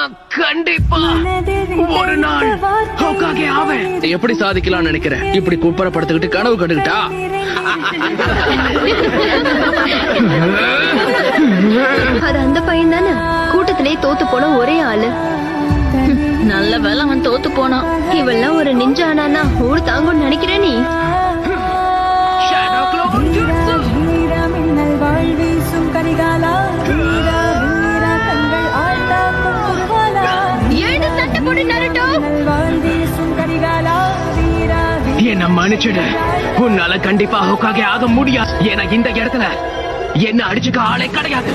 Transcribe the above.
நான் கண்டிப்பா ஒரு நாள் ஹோக்காகே ஆவேன். எப்படி சாதிக்கலாம்னு நினைக்கிறேன்? இப்படி குப்பரப்படுத்திக்கிட்டு கனவு கண்டுகிட்டா? அது அந்த பையன் தானே கூட்டத்திலே தோத்து போன ஒரே ஆளு. நல்ல வேலை அவன் தோத்து போனான். இவெல்லாம் ஒரு நிஞ்சா ஆனானா ஊர் தாங்கும்னு நினைக்கிற நீ? என்ன மன்னிச்சிடு, உன்னால கண்டிப்பா ஹோக்காகே ஆக முடியாது. ஏன்னா இந்த இடத்துல என்ன அடிச்சுக்க ஆளே கிடையாது.